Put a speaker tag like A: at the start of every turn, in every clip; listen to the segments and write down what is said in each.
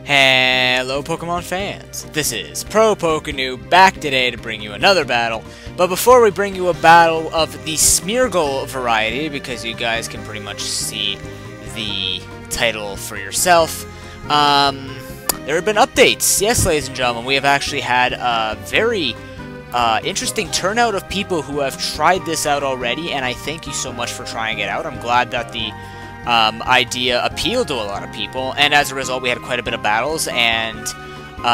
A: Hello Pokemon fans, this is ProPokeNoob back today to bring you another battle. But before we bring you a battle of the Smeargle variety, because you guys can pretty much see the title for yourself, there have been updates. Yes, ladies and gentlemen, we have actually had a very interesting turnout of people who have tried this out already, and I thank you so much for trying it out. I'm glad that the idea appealed to a lot of people, and as a result we had quite a bit of battles, and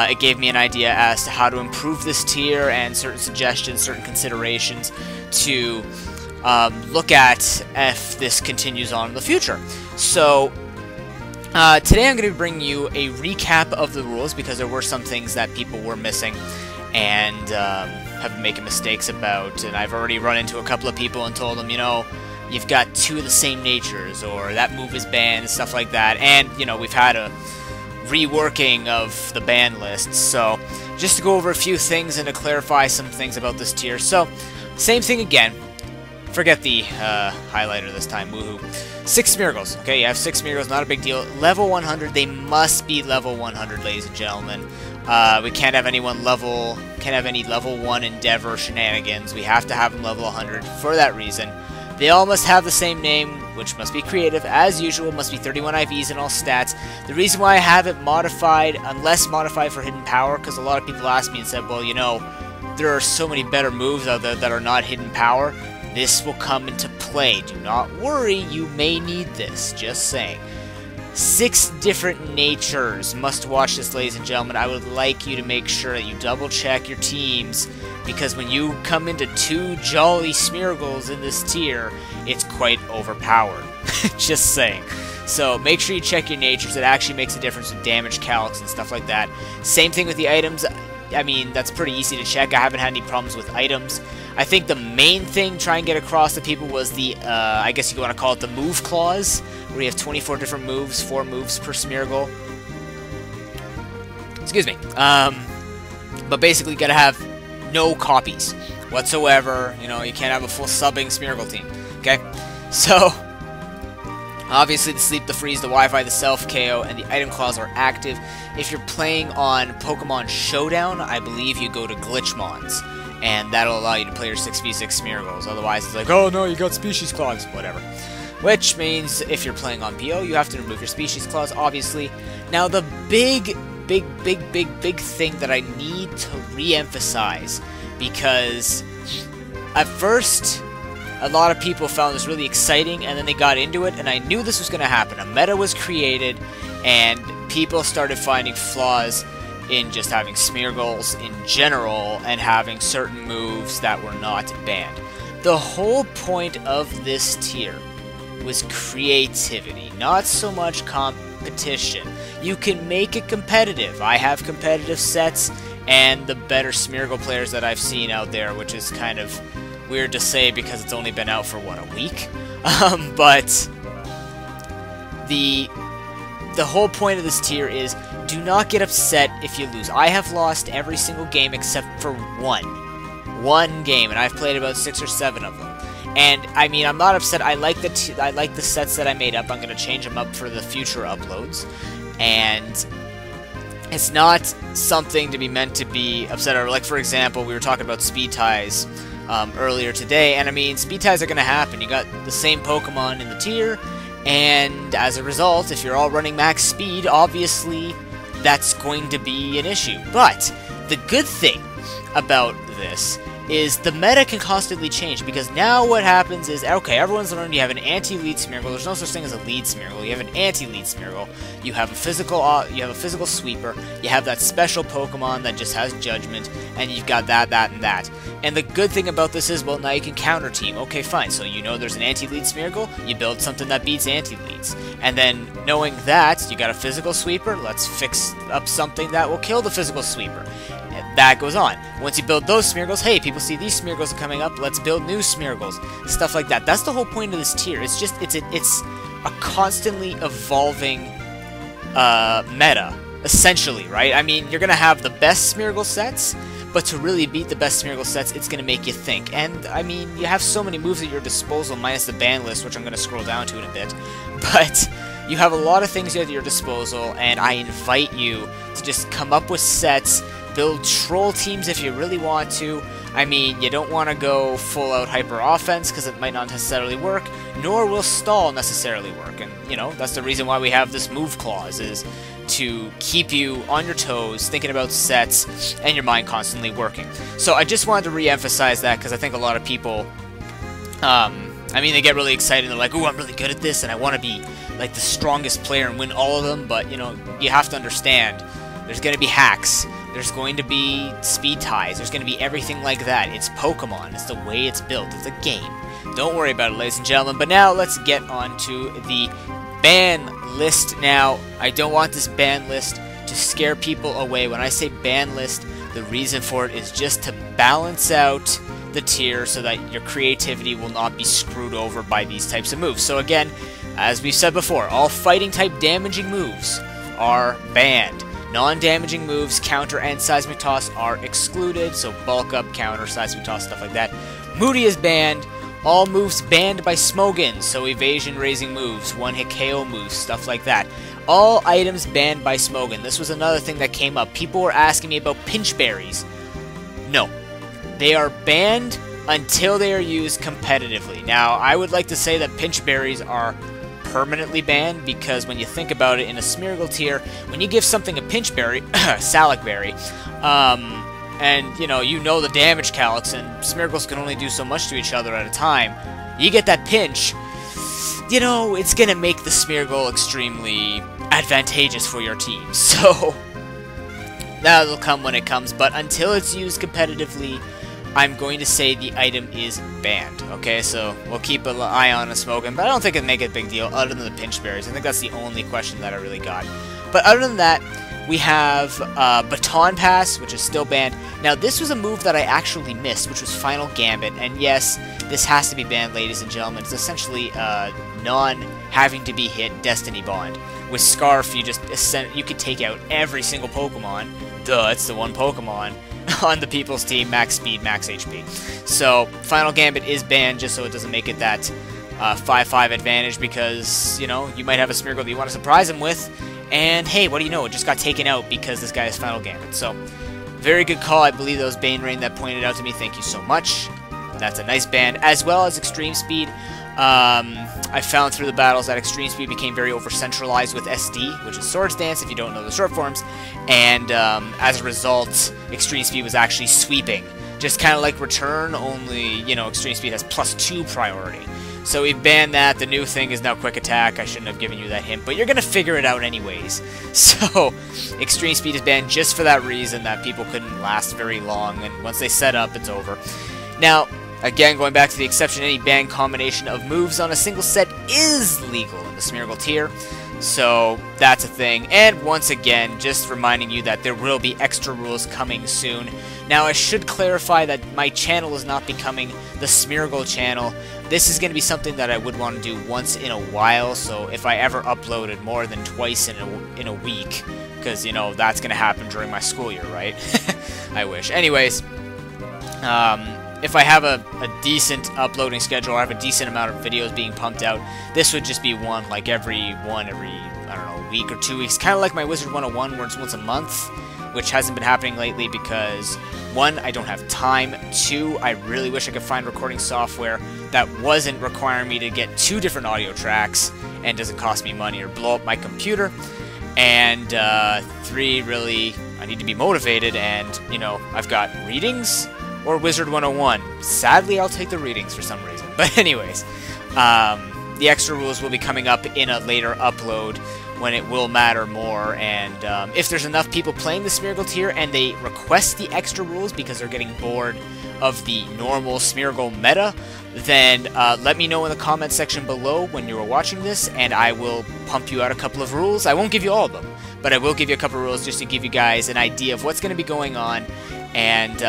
A: it gave me an idea as to how to improve this tier and certain suggestions, certain considerations to look at if this continues on in the future. So today I'm going to be bringing you a recap of the rules, because there were some things that people were missing and have been making mistakes about, and I've already run into a couple of people and told them, you know, you've got two of the same natures, or that move is banned, stuff like that. And, you know, we've had a reworking of the ban lists. So, just to go over a few things and to clarify some things about this tier. So, same thing again. Forget the highlighter this time, woohoo. 6 Smeargles. Okay, you have 6 Smeargles, not a big deal. Level 100, they must be level 100, ladies and gentlemen. We can't have any level 1 Endeavor shenanigans. We have to have them level 100 for that reason. They all must have the same name, which must be creative. As usual, must be 31 IVs in all stats. The reason why I haven't modified, unless modified for hidden power, because a lot of people asked me and said, well, you know, there are so many better moves out there that are not hidden power. This will come into play. Do not worry, you may need this. Just saying. 6 different natures. Must watch this, ladies and gentlemen. I would like you to make sure that you double check your teams, because when you come into 2 jolly Smeargles in this tier, it's quite overpowered. Just saying. So make sure you check your natures. It actually makes a difference with damage calcs and stuff like that. Same thing with the items. I mean, that's pretty easy to check. I haven't had any problems with items. I think the main thing try and get across to people was the, I guess you want to call it the move clause, where you have 24 different moves, 4 moves per Smeargle. Excuse me. But basically you gotta have no copies whatsoever. You know, you can't have a full subbing Smeargle team. Okay? So, obviously the sleep, the freeze, the Wi-Fi, the self-KO, and the item clause are active. If you're playing on Pokemon Showdown, I believe you go to Glitchmons, and that'll allow you to play your 6v6 Smeargles. Otherwise, it's like, oh no, you got species clause, whatever. Which means if you're playing on PO, you have to remove your species clause, obviously. Now, the big thing that I need to re-emphasize, because at first a lot of people found this really exciting, and then they got into it, and I knew this was going to happen. A meta was created, and people started finding flaws in just having Smeargles in general, and having certain moves that were not banned. The whole point of this tier was creativity, not so much competition. You can make it competitive. I have competitive sets, and the better Smeargle players that I've seen out there, which is kind of weird to say because it's only been out for, what, a week? But the whole point of this tier is, do not get upset if you lose. I have lost every single game except for one game, and I've played about 6 or 7 of them. And I mean, I'm not upset. I like the sets that I made up. I'm going to change them up for the future uploads, and it's not something to be meant to be upset over. Like, for example, we were talking about speed ties earlier today, and I mean, speed ties are going to happen. You got the same Pokemon in the tier, and as a result, if you're all running max speed, obviously that's going to be an issue. But the good thing about this is the meta can constantly change, because now what happens is, okay, everyone's learned you have an anti-lead Smeargle. There's no such thing as a lead Smeargle. You have an anti-lead Smeargle. You have a physical sweeper. You have that special Pokemon that just has judgment, and you've got that, and that. And the good thing about this is, well, now you can counter team. Okay, fine. So you know there's an anti-lead Smeargle. You build something that beats anti-leads, and then knowing that you got a physical sweeper, let's fix up something that will kill the physical sweeper. That goes on. Once you build those Smeargles, hey, people see these Smeargles are coming up, let's build new Smeargles. Stuff like that. That's the whole point of this tier. It's just, it's a constantly evolving meta, essentially, right? I mean, you're going to have the best Smeargle sets, but to really beat the best Smeargle sets, it's going to make you think. And, I mean, you have so many moves at your disposal, minus the ban list, which I'm going to scroll down to in a bit. But you have a lot of things at your disposal, and I invite you to just come up with sets, build troll teams if you really want to. I mean, you don't want to go full-out hyper offense because it might not necessarily work, nor will stall necessarily work. And, you know, that's the reason why we have this move clause, is to keep you on your toes, thinking about sets, and your mind constantly working. So I just wanted to re-emphasize that because I think a lot of people, I mean, they get really excited. They're like, "Ooh, I'm really good at this, and I want to be like the strongest player and win all of them." But, you know, you have to understand, there's going to be hacks. There's going to be speed ties. There's going to be everything like that. It's Pokemon. It's the way it's built. It's a game. Don't worry about it, ladies and gentlemen. But now let's get on to the ban list. Now, I don't want this ban list to scare people away. When I say ban list, the reason for it is just to balance out the tier so that your creativity will not be screwed over by these types of moves. So again, as we've said before, all fighting type damaging moves are banned. Non-damaging moves, counter and Seismic Toss, are excluded, so bulk up, counter, Seismic Toss, stuff like that. Moody is banned. All moves banned by Smogon, so evasion raising moves, one-hit KO moves, stuff like that. All items banned by Smogon. This was another thing that came up. People were asking me about pinch berries. No. They are banned until they are used competitively. Now, I would like to say that pinch berries are permanently banned, because when you think about it in a Smeargle tier, when you give something a pinch berry, Salic berry, and you know the damage calcs, and Smeargles can only do so much to each other at a time, you get that pinch, you know, it's gonna make the Smeargle extremely advantageous for your team. So that'll come when it comes, but until it's used competitively, I'm going to say the item is banned. Okay, so we'll keep an eye on a Smogon, but I don't think it'd make a big deal other than the pinch berries. I think that's the only question that I really got. But other than that, we have Baton Pass, which is still banned. Now, this was a move that I actually missed, which was Final Gambit, and yes, this has to be banned, ladies and gentlemen. It's essentially non-having-to-be-hit Destiny Bond. With Scarf, you could take out every single Pokemon. Duh, it's the one Pokemon on the people's team, max speed, max HP. So, Final Gambit is banned just so it doesn't make it that 5-5 advantage, because, you know, you might have a Smeargle that you want to surprise him with, and hey, what do you know, it just got taken out because this guy has Final Gambit. So, very good call. I believe that was Bane Rain that pointed out to me. Thank you so much. That's a nice ban, as well as Extremespeed. I found through the battles that Extremespeed became very over-centralized with SD, which is Swords Dance if you don't know the short forms, and as a result, Extremespeed was actually sweeping. Just kind of like Return, only, you know, Extremespeed has +2 priority. So we banned that. The new thing is now Quick Attack. I shouldn't have given you that hint, but you're going to figure it out anyways. So, Extremespeed is banned just for that reason, that people couldn't last very long, and once they set up, it's over. Now, again, going back to the exception, any banned combination of moves on a single set is legal in the Smeargle tier. So, that's a thing. And once again, just reminding you that there will be extra rules coming soon. Now, I should clarify that my channel is not becoming the Smeargle channel. This is going to be something that I would want to do once in a while, so if I ever uploaded more than twice in a week, because, you know, that's going to happen during my school year, right? I wish. Anyways, if I have a decent uploading schedule, or I have a decent amount of videos being pumped out, this would just be one, like every, I don't know, week or 2 weeks. Kind of like my Wizard 101, where it's once a month, which hasn't been happening lately because, 1, I don't have time, 2, I really wish I could find recording software that wasn't requiring me to get 2 different audio tracks and doesn't cost me money or blow up my computer, and 3, really, I need to be motivated, and, you know, I've got readings or Wizard 101. Sadly, I'll take the readings for some reason. But anyways, the extra rules will be coming up in a later upload when it will matter more, and if there's enough people playing the Smeargle tier and they request the extra rules because they're getting bored of the normal Smeargle meta, then let me know in the comment section below when you are watching this, and I will pump you out a couple of rules. I won't give you all of them, but I will give you a couple of rules just to give you guys an idea of what's going to be going on, and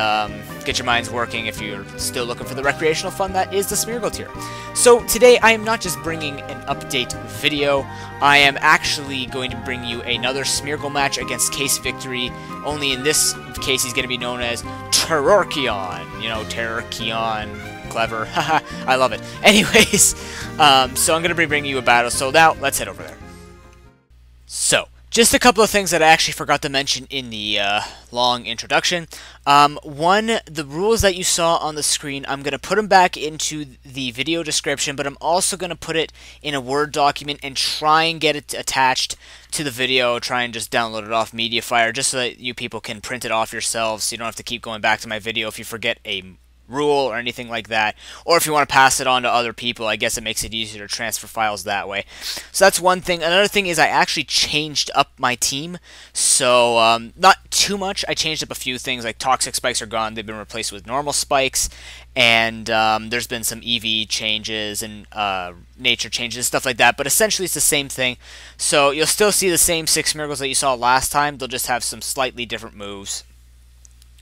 A: get your minds working if you're still looking for the recreational fun that is the Smeargle tier. So today I am not just bringing an update video, I am actually going to bring you another Smeargle match against Case Victory, only in this case he's going to be known as Terrorkion. You know, Terrorkion, clever, haha, I love it. Anyways, so I'm going to be bringing you a battle, so now let's head over there. So, just a couple of things that I actually forgot to mention in the long introduction. One, the rules that you saw on the screen, I'm going to put them back into the video description, but I'm also going to put it in a Word document and try and get it attached to the video, try and just download it off MediaFire, just so that you people can print it off yourselves, so you don't have to keep going back to my video if you forget a rule or anything like that, or if you want to pass it on to other people. I guess it makes it easier to transfer files that way. So that's one thing. Another thing is I actually changed up my team, so not too much. I changed up a few things, like toxic spikes are gone, they've been replaced with normal spikes, and there's been some EV changes and nature changes, stuff like that, but essentially it's the same thing. So you'll still see the same 6 Smeargles that you saw last time, they'll just have some slightly different moves,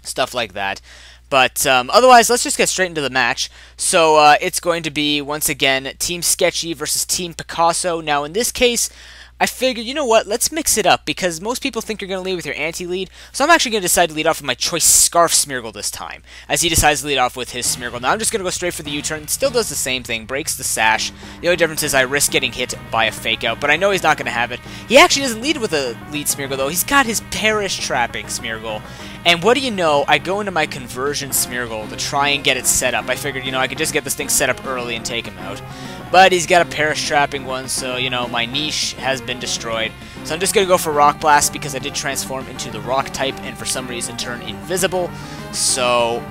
A: stuff like that. But otherwise, let's just get straight into the match. So it's going to be, once again, Team Sketchy versus Team Picasso. Now, in this case, I figured, you know what, let's mix it up, because most people think you're going to lead with your anti-lead, so I'm actually going to decide to lead off with my choice Scarf Smeargle this time, as he decides to lead off with his Smeargle. Now, I'm just going to go straight for the U-turn. It still does the same thing, breaks the sash. The only difference is I risk getting hit by a fake-out, but I know he's not going to have it. He actually doesn't lead with a lead Smeargle, though. He's got his Perish Trapping Smeargle. And what do you know, I go into my conversion Smeargle to try and get it set up. I figured, you know, I could just get this thing set up early and take him out. But he's got a Perish Trapping one, so, you know, my niche has been destroyed. So I'm just going to go for Rock Blast because I did transform into the Rock type and for some reason turn invisible. So,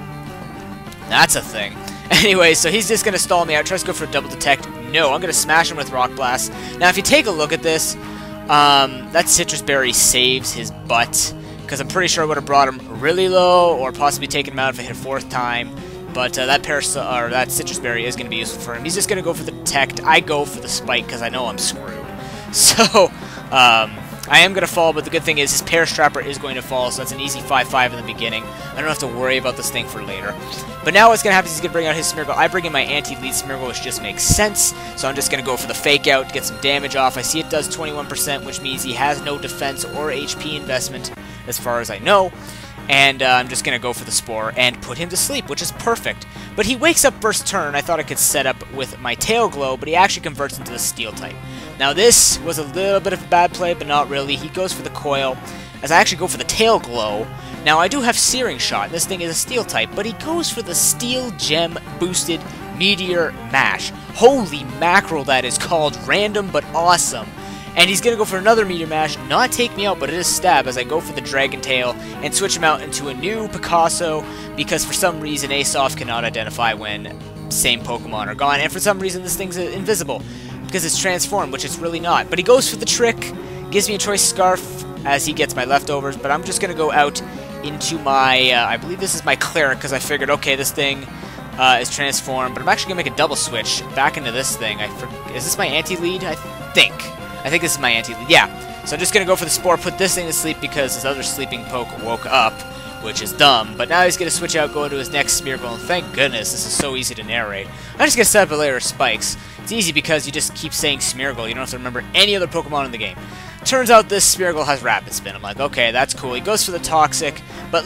A: that's a thing. Anyway, so he's just going to stall me out. Tries to go for a Double Detect. No, I'm going to smash him with Rock Blast. Now, if you take a look at this, that Citrus Berry saves his butt, because I'm pretty sure I would have brought him really low or possibly taken him out if I hit a 4th time. But that Citrus Berry is going to be useful for him. He's just going to go for the Detect. I go for the Spike because I know I'm screwed. So, I am going to fall, but the good thing is his Perish Trapper is going to fall, so that's an easy 5-5 in the beginning. I don't have to worry about this thing for later. But now what's going to happen is he's going to bring out his Smeargle. I bring in my anti-lead Smeargle, which just makes sense. So I'm just going to go for the Fake Out to get some damage off. I see it does 21%, which means he has no defense or HP investment, as far as I know. And I'm just going to go for the Spore and put him to sleep, which is perfect. But he wakes up first turn. I thought I could set up with my Tail Glow, but he actually converts into the Steel type. Now this was a little bit of a bad play, but not really. He goes for the Coil, as I actually go for the Tail Glow. Now I do have Searing Shot, and this thing is a Steel type, but he goes for the Steel Gem boosted Meteor Mash. Holy mackerel, that is called random but awesome. And he's going to go for another Meteor Mash, not take me out, but it is Stab as I go for the Dragon Tail and switch him out into a new Picasso, because for some reason Asoft cannot identify when same Pokemon are gone, and for some reason this thing's invisible, because it's transformed, which it's really not. But he goes for the Trick, gives me a choice Scarf as he gets my leftovers, but I'm just going to go out into my, I believe this is my Cleric, because I figured, okay, this thing is transformed, but I'm actually going to make a double switch back into this thing. Is this my anti-lead? I think this is my anti-lead. Yeah. So I'm just going to go for the Spore, put this thing to sleep because his other sleeping poke woke up, which is dumb. But now he's going to switch out, go into his next Smeargle, and thank goodness this is so easy to narrate. I'm just going to set up a layer of spikes. It's easy because you just keep saying Smeargle. You don't have to remember any other Pokemon in the game. Turns out this Smeargle has Rapid Spin. I'm like, okay, that's cool. He goes for the Toxic, but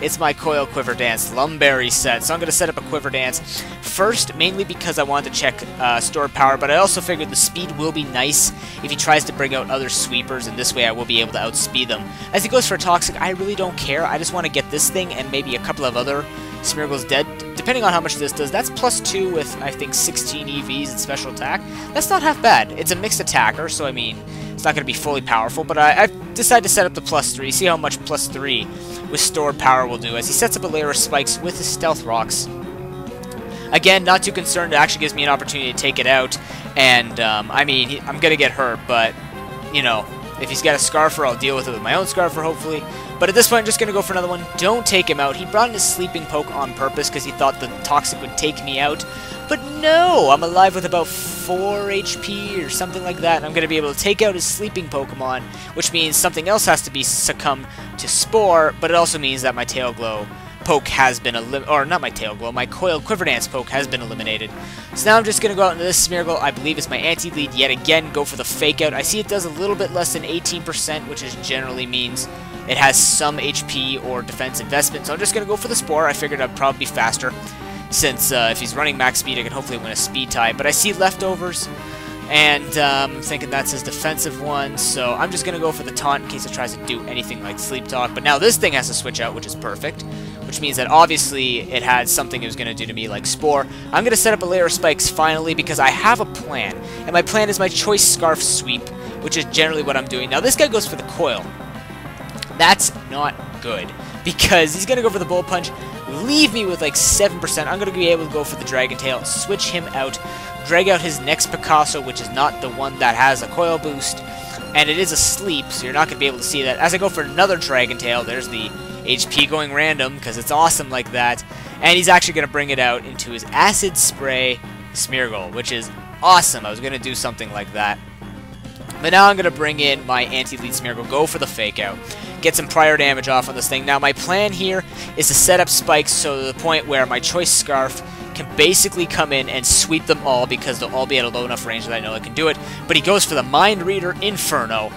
A: it's my Coil Quiver Dance Lumberry set. So I'm going to set up a Quiver Dance first, mainly because I wanted to check stored power, but I also figured the speed will be nice if he tries to bring out other sweepers, and this way I will be able to outspeed them. As he goes for a Toxic, I really don't care. I just want to get this thing and maybe a couple of other Smeargles dead, depending on how much this does. That's +2 with, I think, 16 EVs and special attack. That's not half bad. It's a mixed attacker, so I mean, it's not going to be fully powerful, but I've decided to set up the +3, see how much +3 with stored power will do, as he sets up a layer of spikes with his Stealth Rocks. Again, not too concerned, it actually gives me an opportunity to take it out, and, I mean, I'm going to get hurt, but, you know, if he's got a Scarfer, I'll deal with it with my own Scarfer, hopefully. But at this point, I'm just going to go for another one. Don't take him out. He brought in his Sleeping Poke on purpose because he thought the Toxic would take me out. But no! I'm alive with about 4 HP or something like that, and I'm going to be able to take out his Sleeping Pokemon, which means something else has to be succumb to Spore, but it also means that my Tail Glow poke has been eliminated, or not my Tail Glow, my Coil Quiver Dance poke has been eliminated. So now I'm just going to go out into this Smeargle, I believe it's my anti-lead yet again, go for the Fake Out. I see it does a little bit less than 18%, which is generally means it has some HP or defense investment, so I'm just going to go for the Spore. I figured I'd probably be faster, since if he's running max speed, I can hopefully win a speed tie. But I see leftovers, And I'm thinking that's his defensive one, so I'm just going to go for the taunt in case it tries to do anything like Sleep Talk. But now this thing has to switch out, which is perfect, which means that obviously it had something it was going to do to me like Spore. I'm going to set up a layer of spikes finally because I have a plan, and my plan is my Choice Scarf Sweep, which is generally what I'm doing. Now this guy goes for the Coil. That's not good because he's going to go for the Bullet Punch, leave me with like 7%. I'm going to be able to go for the Dragon Tail, switch him out, drag out his next Picasso, which is not the one that has a coil boost, and it is asleep, so you're not going to be able to see that. As I go for another Dragon Tail, there's the HP going random, because it's awesome like that, and he's actually going to bring it out into his Acid Spray Smeargle, which is awesome. I was going to do something like that. But now I'm going to bring in my Anti-Lead Smeargle, go for the Fake Out, get some prior damage off on this thing. Now my plan here is to set up spikes so to the point where my Choice Scarf can basically come in and sweep them all because they'll all be at a low enough range that I know I can do it. But he goes for the Mind Reader Inferno.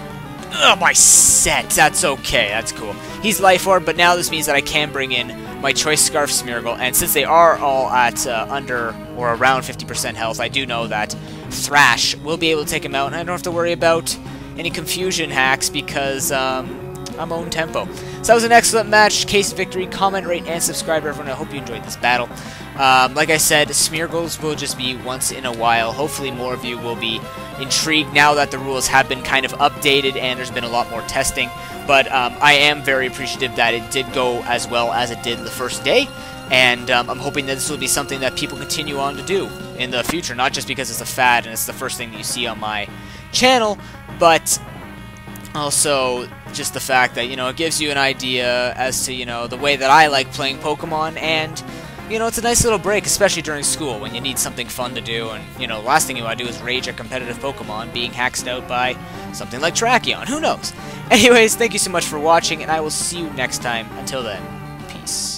A: Ugh, my set. That's okay. That's cool. He's Life Orb, but now this means that I can bring in my Choice Scarf Smeargle, and since they are all at under or around 50% health, I do know that Thrash will be able to take him out, and I don't have to worry about any confusion hacks because I'm own tempo. So that was an excellent match. Case victory. Comment, rate, and subscribe, everyone. I hope you enjoyed this battle. Like I said, Smeargles will just be once in a while. Hopefully more of you will be intrigued now that the rules have been kind of updated and there's been a lot more testing. But I am very appreciative that it did go as well as it did the first day. And I'm hoping that this will be something that people continue on to do in the future. Not just because it's a fad and it's the first thing that you see on my channel, but also just the fact that, you know, it gives you an idea as to, you know, the way that I like playing Pokemon, and, you know, it's a nice little break, especially during school when you need something fun to do, and, you know, the last thing you want to do is rage at competitive Pokemon being hacked out by something like Tracheon. Who knows? Anyways, thank you so much for watching, and I will see you next time. Until then, peace.